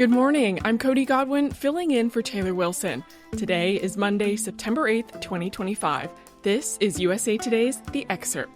Good morning, I'm Cody Godwin, filling in for Taylor Wilson. Today is Monday, September 8th, 2025. This is USA Today's The Excerpt.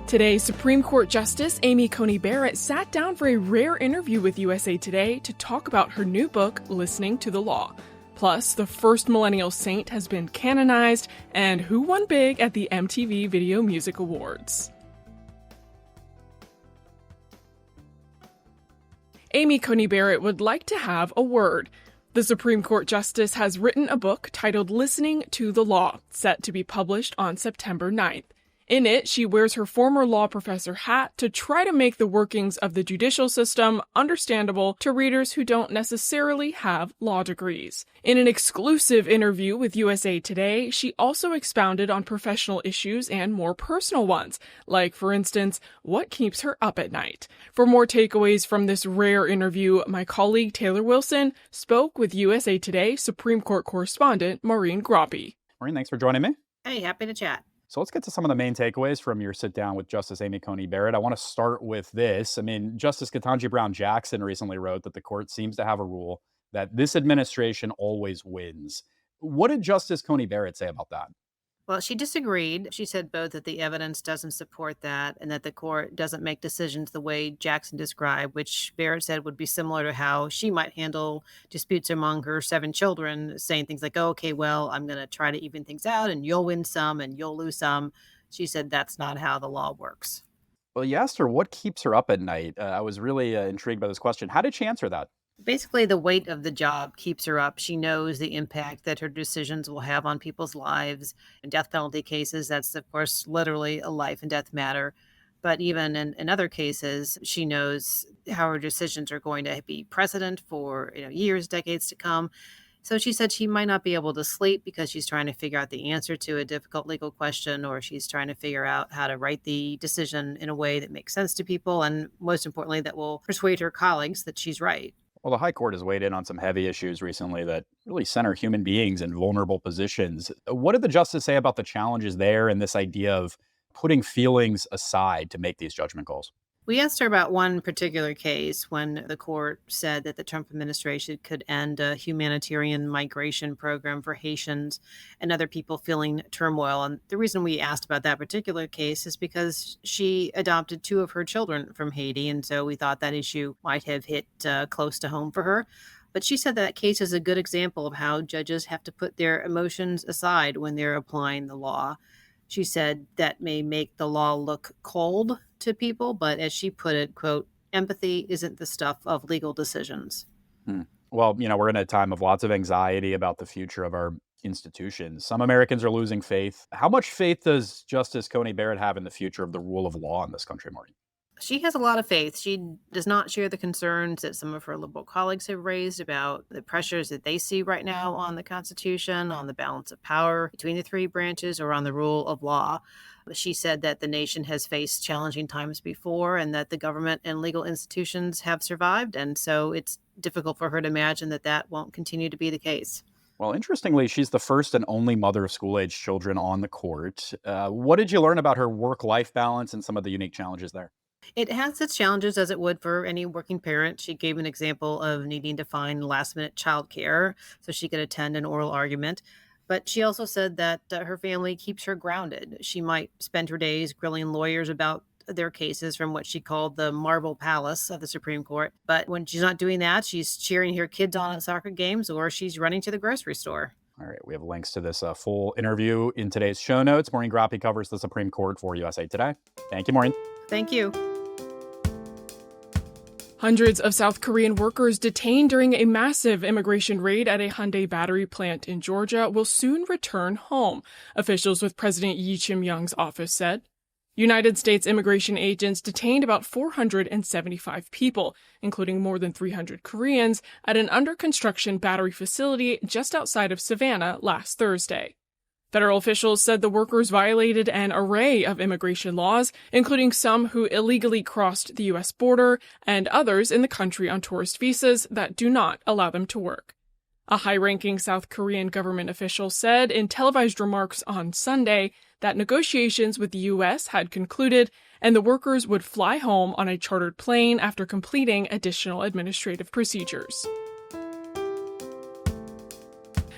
Today, Supreme Court Justice Amy Coney Barrett sat down for a rare interview with USA Today to talk about her new book, Listening to the Law. Plus, the first millennial saint has been canonized, and who won big at the MTV Video Music Awards. Amy Coney Barrett would like to have a word. The Supreme Court Justice has written a book titled Listening to the Law, set to be published on September 9th. In it, she wears her former law professor hat to try to make the workings of the judicial system understandable to readers who don't necessarily have law degrees. In an exclusive interview with USA Today, she also expounded on professional issues and more personal ones, like, for instance, what keeps her up at night. For more takeaways from this rare interview, my colleague Taylor Wilson spoke with USA Today Supreme Court correspondent Maureen Groppe. Maureen, thanks for joining me. Hey, happy to chat. So let's get to some of the main takeaways from your sit down with Justice Amy Coney Barrett. I want to start with this. Justice Ketanji Brown Jackson recently wrote that the court seems to have a rule that this administration always wins. What did Justice Coney Barrett say about that? Well, she disagreed. She said both that the evidence doesn't support that and that the court doesn't make decisions the way Jackson described, which Barrett said would be similar to how she might handle disputes among her 7 children, saying things like, oh, okay, well, I'm going to try to even things out and you'll win some and you'll lose some. She said that's not how the law works. Well, you asked her what keeps her up at night. I was really intrigued by this question. How did she answer that? Basically, the weight of the job keeps her up. She knows the impact that her decisions will have on people's lives. In death penalty cases, that's, of course, literally a life and death matter. But even in other cases, she knows how her decisions are going to be precedent for years, decades to come. So she said she might not be able to sleep because she's trying to figure out the answer to a difficult legal question, or she's trying to figure out how to write the decision in a way that makes sense to people, and most importantly, that will persuade her colleagues that she's right. Well, the High Court has weighed in on some heavy issues recently that really center human beings in vulnerable positions. What did the justice say about the challenges there and this idea of putting feelings aside to make these judgment calls? We asked her about one particular case when the court said that the Trump administration could end a humanitarian migration program for Haitians and other people feeling turmoil. And the reason we asked about that particular case is because she adopted 2 of her children from Haiti. And so we thought that issue might have hit close to home for her. But she said that case is a good example of how judges have to put their emotions aside when they're applying the law. She said that may make the law look cold to people, but as she put it, quote, empathy isn't the stuff of legal decisions. Well, we're in a time of lots of anxiety about the future of our institutions. Some Americans are losing faith. How much faith does Justice Coney Barrett have in the future of the rule of law in this country, Maureen? She has a lot of faith. She does not share the concerns that some of her liberal colleagues have raised about the pressures that they see right now on the Constitution, on the balance of power between the 3 branches, or on the rule of law. She said that the nation has faced challenging times before and that the government and legal institutions have survived. And so it's difficult for her to imagine that that won't continue to be the case. Well, interestingly, she's the first and only mother of school-age children on the court. What did you learn about her work-life balance and some of the unique challenges there? It has its challenges, as it would for any working parent. She gave an example of needing to find last-minute childcare so she could attend an oral argument. But she also said that her family keeps her grounded. She might spend her days grilling lawyers about their cases from what she called the Marble Palace of the Supreme Court. But when she's not doing that, she's cheering her kids on at soccer games, or she's running to the grocery store. All right, we have links to this full interview in today's show notes. Maureen Groppe covers the Supreme Court for USA Today. Thank you, Maureen. Thank you. Hundreds of South Korean workers detained during a massive immigration raid at a Hyundai battery plant in Georgia will soon return home, officials with President Lee Chim-young's office said. United States immigration agents detained about 475 people, including more than 300 Koreans, at an under-construction battery facility just outside of Savannah last Thursday. Federal officials said the workers violated an array of immigration laws, including some who illegally crossed the U.S. border and others in the country on tourist visas that do not allow them to work. A high-ranking South Korean government official said in televised remarks on Sunday that negotiations with the U.S. had concluded and the workers would fly home on a chartered plane after completing additional administrative procedures.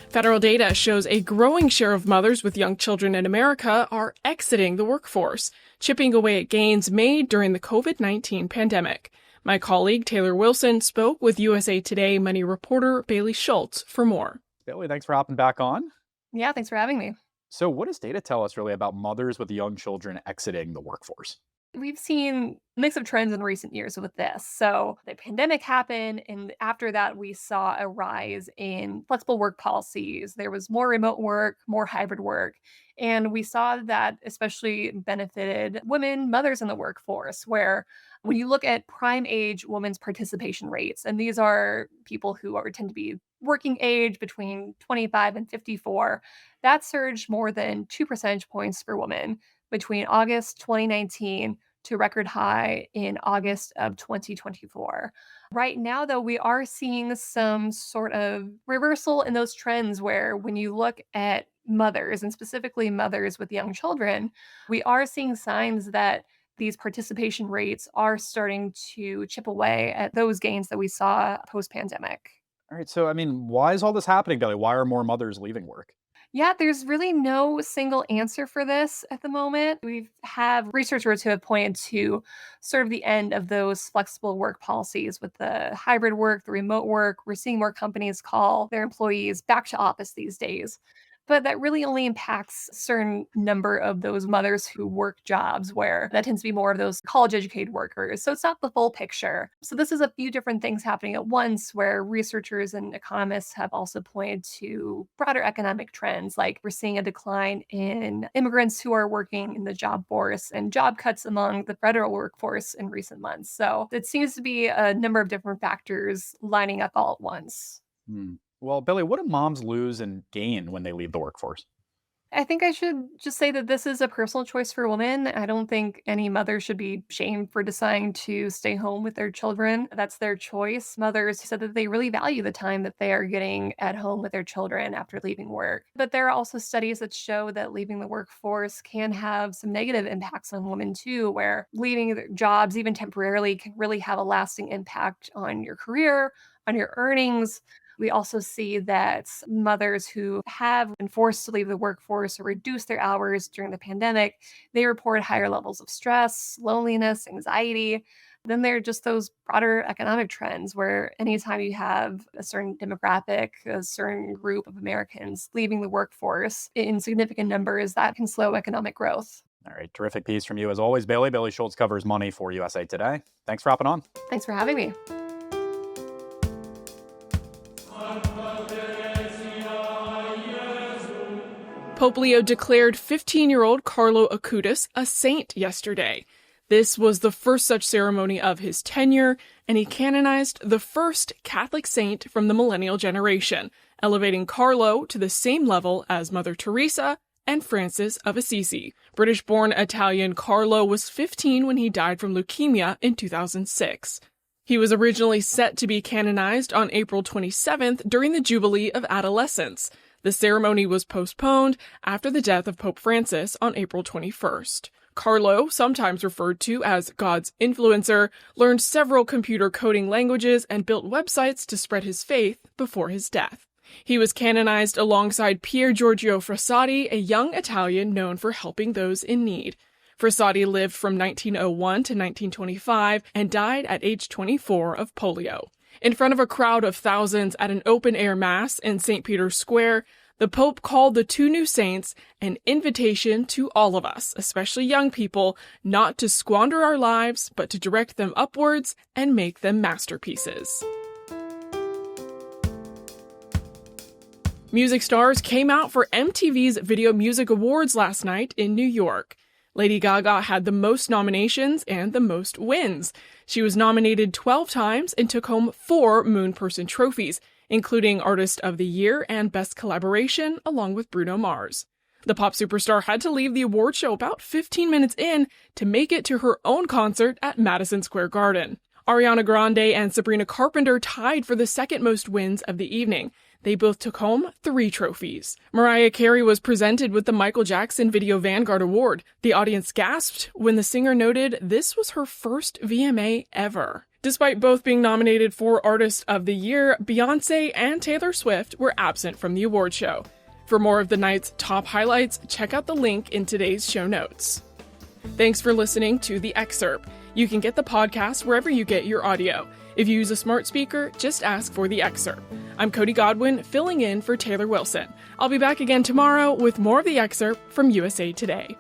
Federal data shows a growing share of mothers with young children in America are exiting the workforce, chipping away at gains made during the COVID-19 pandemic. My colleague Taylor Wilson spoke with USA Today Money reporter Bailey Schultz for more. Bailey, thanks for hopping back on. Yeah, thanks for having me. So what does data tell us really about mothers with young children exiting the workforce? We've seen a mix of trends in recent years with this. So the pandemic happened, and after that, we saw a rise in flexible work policies. There was more remote work, more hybrid work. And we saw that especially benefited women, mothers in the workforce, where when you look at prime age women's participation rates, and these are people who tend to be working age between 25 and 54, that surged more than 2 percentage points for women between August 2019 to record high in August of 2024. Right now, though, we are seeing some sort of reversal in those trends where when you look at mothers, and specifically mothers with young children, we are seeing signs that these participation rates are starting to chip away at those gains that we saw post-pandemic. All right, so why is all this happening, Bailey? Why are more mothers leaving work? Yeah, there's really no single answer for this at the moment. We have researchers who have pointed to sort of the end of those flexible work policies with the hybrid work, the remote work. We're seeing more companies call their employees back to office these days. But that really only impacts a certain number of those mothers who work jobs where that tends to be more of those college-educated workers. So it's not the full picture. So this is a few different things happening at once where researchers and economists have also pointed to broader economic trends, like we're seeing a decline in immigrants who are working in the job force and job cuts among the federal workforce in recent months. So it seems to be a number of different factors lining up all at once. Well, Billy, what do moms lose and gain when they leave the workforce? I think I should just say that this is a personal choice for women. I don't think any mother should be shamed for deciding to stay home with their children. That's their choice. Mothers said that they really value the time that they are getting at home with their children after leaving work. But there are also studies that show that leaving the workforce can have some negative impacts on women too, where leaving their jobs, even temporarily, can really have a lasting impact on your career, on your earnings. We also see that mothers who have been forced to leave the workforce or reduce their hours during the pandemic, they report higher levels of stress, loneliness, anxiety. Then there are just those broader economic trends where anytime you have a certain demographic, a certain group of Americans leaving the workforce in significant numbers, that can slow economic growth. All right, terrific piece from you as always, Bailey. Bailey Schultz covers money for USA Today. Thanks for hopping on. Thanks for having me. Pope Leo declared 15-year-old Carlo Acutis a saint yesterday. This was the first such ceremony of his tenure, and he canonized the first Catholic saint from the millennial generation, elevating Carlo to the same level as Mother Teresa and Francis of Assisi. British-born Italian Carlo was 15 when he died from leukemia in 2006. He was originally set to be canonized on April 27th during the Jubilee of Adolescence. The ceremony was postponed after the death of Pope Francis on April 21st. Carlo, sometimes referred to as God's influencer, learned several computer coding languages and built websites to spread his faith before his death. He was canonized alongside Pier Giorgio Frassati, a young Italian known for helping those in need. Frassati lived from 1901 to 1925 and died at age 24 of polio. In front of a crowd of thousands at an open-air mass in St. Peter's Square, the Pope called the two new saints an invitation to all of us, especially young people, not to squander our lives, but to direct them upwards and make them masterpieces. Music stars came out for MTV's Video Music Awards last night in New York. Lady Gaga had the most nominations and the most wins. She was nominated 12 times and took home 4 Moon Person trophies, including Artist of the Year and Best Collaboration, along with Bruno Mars. The pop superstar had to leave the award show about 15 minutes in to make it to her own concert at Madison Square Garden. Ariana Grande and Sabrina Carpenter tied for the second most wins of the evening. They both took home 3 trophies. Mariah Carey was presented with the Michael Jackson Video Vanguard Award. The audience gasped when the singer noted this was her first VMA ever. Despite both being nominated for Artist of the Year, Beyoncé and Taylor Swift were absent from the award show. For more of the night's top highlights, check out the link in today's show notes. Thanks for listening to The Excerpt. You can get the podcast wherever you get your audio. If you use a smart speaker, just ask for The Excerpt. I'm Cody Godwin, filling in for Taylor Wilson. I'll be back again tomorrow with more of The Excerpt from USA Today.